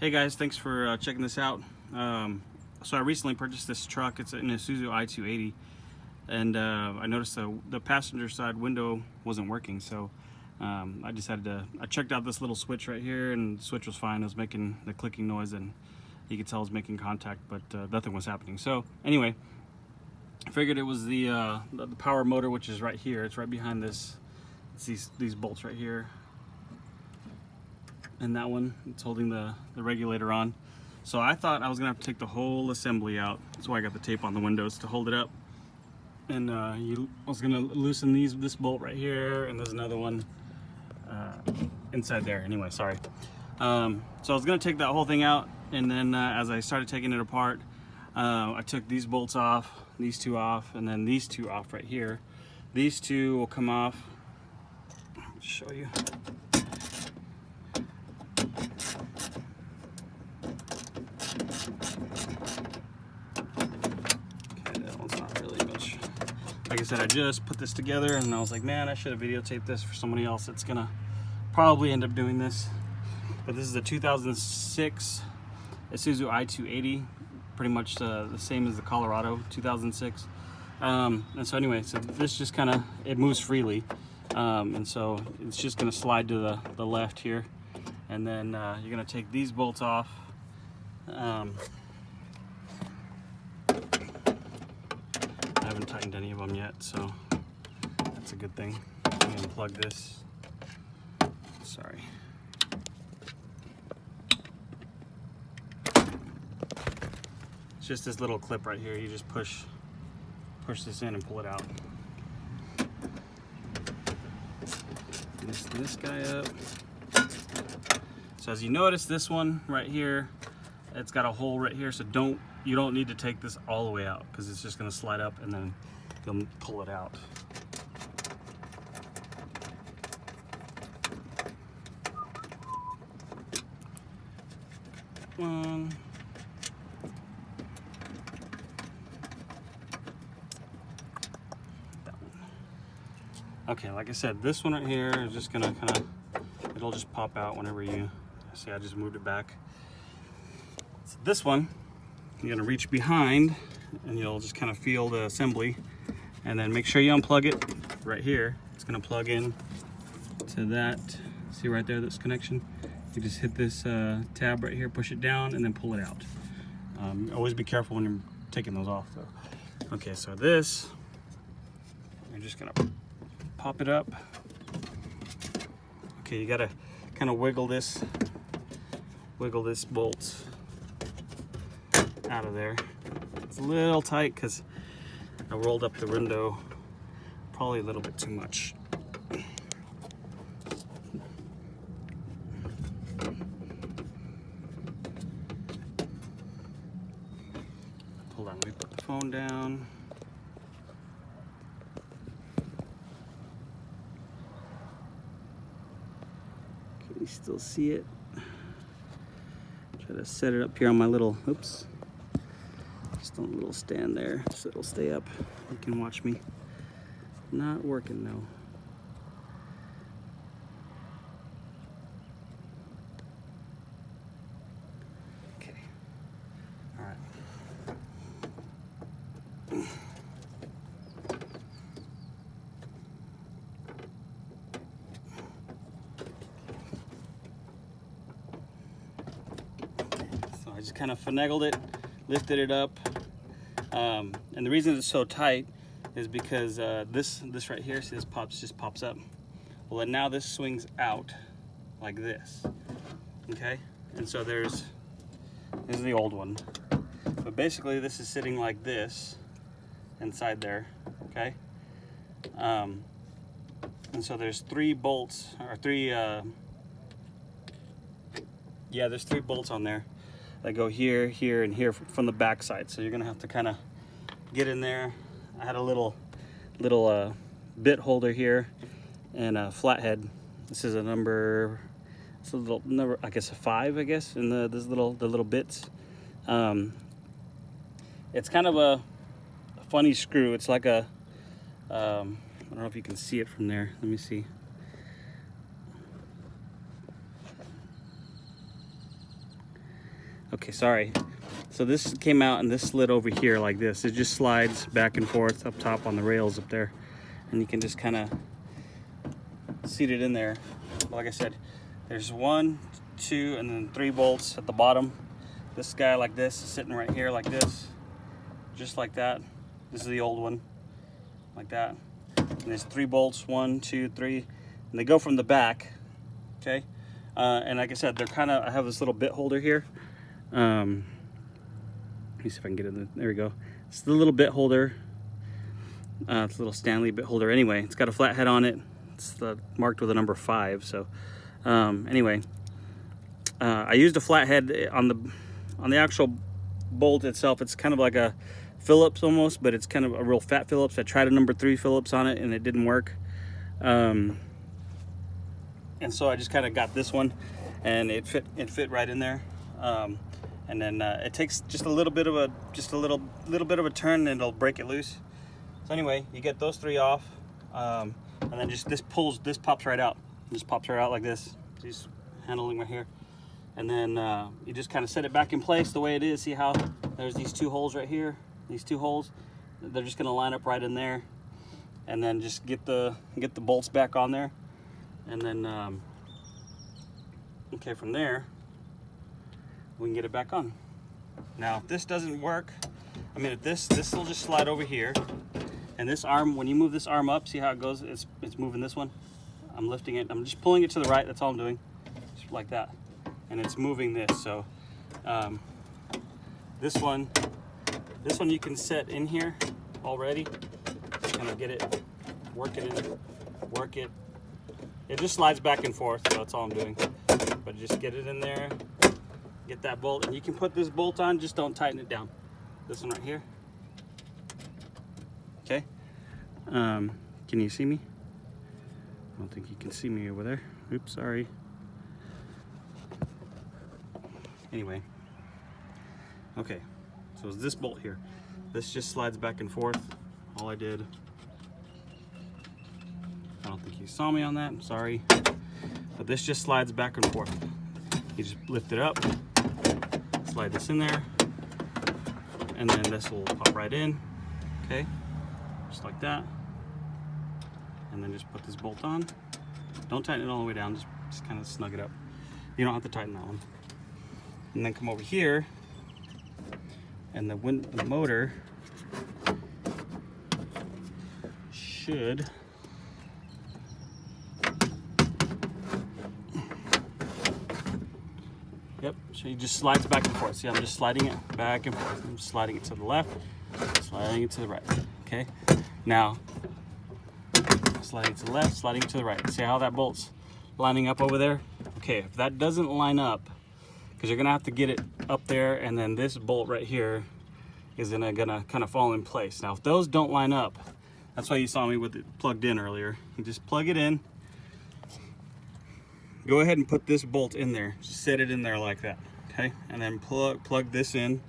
Hey guys, thanks for checking this out. So I recently purchased this truck. It's an Isuzu i-280, and I noticed the passenger side window wasn't working. So I decided I checked out this little switch right here, and the switch was fine. It was making the clicking noise, and you could tell it was making contact, but nothing was happening. So anyway, I figured it was the power motor, which is right here. It's right behind this. It's these bolts right here. And that one, it's holding the regulator on. So I thought I was gonna have to take the whole assembly out. That's why I got the tape on the windows to hold it up. And I was gonna loosen this bolt right here, and there's another one inside there. Anyway, sorry. So I was gonna take that whole thing out, and then as I started taking it apart, I took these bolts off, these two off, and then these two off right here. These two will come off. I'll show you. Like I said, I just put this together and I was like, man, I should have videotaped this for somebody else that's gonna probably end up doing this. But this is a 2006 Isuzu i-280, pretty much the same as the Colorado 2006. And so anyway, so this just kind of, it moves freely. And so it's just gonna slide to the left here. And then you're gonna take these bolts off. I haven't tightened any of them yet, so that's a good thing. I'm gonna unplug this. Sorry. It's just this little clip right here. You just push this in and pull it out. Loosen this guy up. So as you notice, this one right here, it's got a hole right here, so you don't need to take this all the way out, because it's just going to slide up and then you'll pull it out. One. That one. Okay, like I said, this one right here is just going to it'll just pop out whenever you see. I just moved it back. So this one, you're gonna reach behind and you'll just kind of feel the assembly, and then make sure you unplug it right here. It's gonna plug in to that, see right there, this connection. You just hit this tab right here, push it down, and then pull it out. Always be careful when you're taking those off though. Okay, so this, you're just gonna pop it up. Okay, you gotta kind of wiggle this bolt out of there. It's a little tight because I rolled up the window probably a little bit too much. Hold on, let me put the phone down. Can you still see it? Try to set it up here on my little, oops. Just on a little stand there, so it'll stay up. You can watch me. Not working though. Okay. All right. So I just kind of finagled it, lifted it up. And the reason it's so tight is because this right here, see, this just pops up. Well, and now this swings out like this, okay? And so this is the old one. But basically this is sitting like this inside there, okay? And so there's three bolts, or there's three bolts on there that go here, here, and here from the back side. So you're gonna have to kind of get in there. I had a little bit holder here and a flathead. This is a number, it's a little number, I guess a 5, I guess, in the little bits. It's kind of a funny screw. It's like a I don't know if you can see it from there. Let me see. Okay, sorry. So this came out and this slid over here like this. It just slides back and forth up top on the rails up there. And you can just kind of seat it in there. Like I said, there's 1, 2, and then 3 bolts at the bottom. This guy like this is sitting right here like this. Just like that. This is the old one. Like that. And there's 3 bolts, 1, 2, 3. And they go from the back. Okay. And like I said, they're kind of, I have this little bit holder here. Let me see if I can get it. There we go. It's the little bit holder. It's a little Stanley bit holder. Anyway, it's got a flat head on it. It's marked with a number 5. So anyway, I used a flat head on the actual bolt itself. It's kind of like a Phillips almost, but it's kind of a real fat Phillips. I tried a number 3 Phillips on it and it didn't work. And so I just kind of got this one, and it fit right in there. And then it takes just a little bit of a bit of a turn, and it'll break it loose. So anyway, you get those 3 off, and then just this pops right out. It just pops right out like this. Just handling right here, and then you just kind of set it back in place the way it is. See how there's these 2 holes right here. These 2 holes, they're just going to line up right in there, and then just get the bolts back on there, and then okay, from there we can get it back on. Now if this doesn't work, I mean, if this will just slide over here, and this arm, when you move this arm up, see how it goes? It's moving this one. I'm lifting it. I'm just pulling it to the right. That's all I'm doing, just like that, and it's moving this. So this one you can set in here already. Just kind of get it, work it. It just slides back and forth. So that's all I'm doing. But just get it in there. Get that bolt, and you can put this bolt on. Just don't tighten it down. This one right here. Okay. Can you see me? I don't think you can see me over there. Oops, sorry. Anyway. Okay. So it's this bolt here. This just slides back and forth. All I did. I don't think you saw me on that. I'm sorry. But this just slides back and forth. You just lift it up, slide this in there, and then this will pop right in. Okay, just like that. And then just put this bolt on. Don't tighten it all the way down. Just kind of snug it up. You don't have to tighten that one. And then come over here, and the motor should. Yep, so he just slides back and forth. See, I'm just sliding it back and forth. I'm sliding it to the left, sliding it to the right. Okay, now sliding to the left, sliding to the right. See how that bolt's lining up over there? Okay, if that doesn't line up, because you're gonna have to get it up there, and then this bolt right here is gonna kind of fall in place. Now, if those don't line up, that's why you saw me with it plugged in earlier. You just plug it in. Go ahead and put this bolt in there. Just set it in there like that, okay? And then plug this in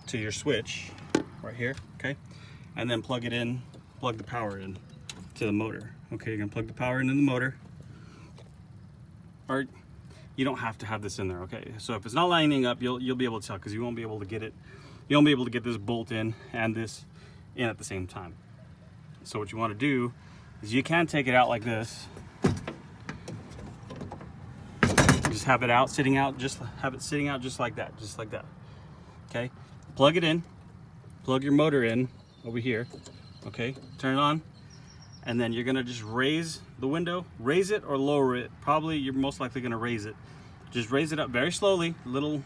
to your switch right here, okay? And then plug the power in to the motor. Okay, you're gonna plug the power into the motor. Or you don't have to have this in there, okay? So if it's not lining up, you'll be able to tell, because you won't be able to get it. You won't be able to get this bolt in and this in at the same time. So what you want to do is you can take it out like this. Just have it out, sitting out, just have it sitting out just like that, okay? Plug it in, plug your motor in over here, okay? Turn it on, and then you're gonna just raise the window, raise it or lower it. Probably you're most likely gonna raise it. Just raise it up very slowly, little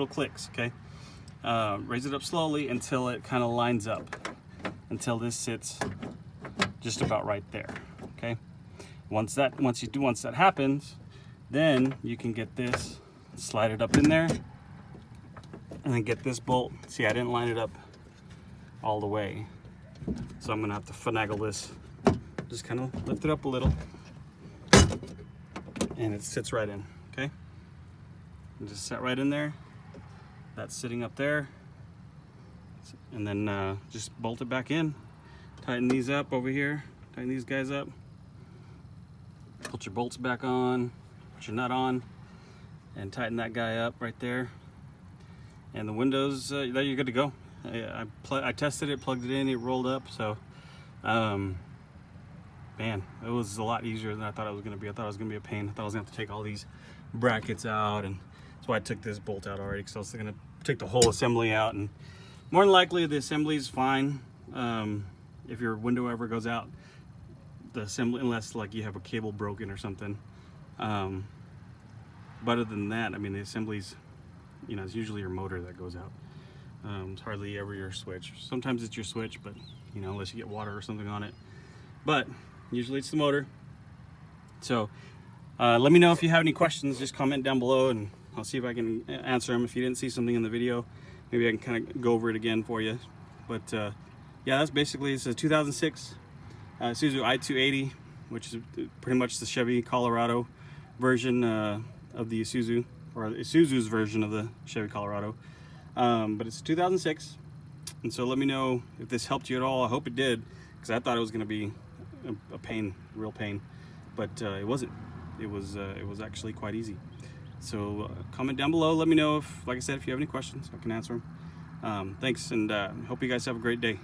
clicks, okay? Raise it up slowly until it kind of lines up, until this sits just about right there, okay? Once that happens, then you can get this, slide it up in there, and then get this bolt. See, I didn't line it up all the way, so I'm gonna have to finagle this. Just kind of lift it up a little, and it sits right in, okay? And just set right in there. That's sitting up there, and then just bolt it back in. Tighten these up over here, tighten these guys up. Put your bolts back on, put your nut on, and tighten that guy up right there. And the windows, there you're good to go. I tested it, plugged it in, it rolled up. So, man, it was a lot easier than I thought it was going to be. I thought it was going to be a pain. I thought I was going to have to take all these brackets out, and that's why I took this bolt out already, because I was going to take the whole assembly out. And more than likely, the assembly is fine. If your window ever goes out, the assembly, unless like you have a cable broken or something. But other than that, I mean, the assembly's, you know, it's usually your motor that goes out. It's hardly ever your switch. Sometimes it's your switch, but you know, unless you get water or something on it. But usually it's the motor. So let me know if you have any questions. Just comment down below, and I'll see if I can answer them. If you didn't see something in the video, maybe I can kind of go over it again for you. But yeah, that's basically, it's a 2006 Isuzu i-280, which is pretty much the Chevy Colorado version of the Isuzu, or Isuzu's version of the Chevy Colorado. But it's 2006, and so let me know if this helped you at all. I hope it did, because I thought it was going to be a pain, real pain, but it wasn't. It was actually quite easy. So comment down below. Let me know if, like I said, if you have any questions, I can answer them. Thanks, and hope you guys have a great day.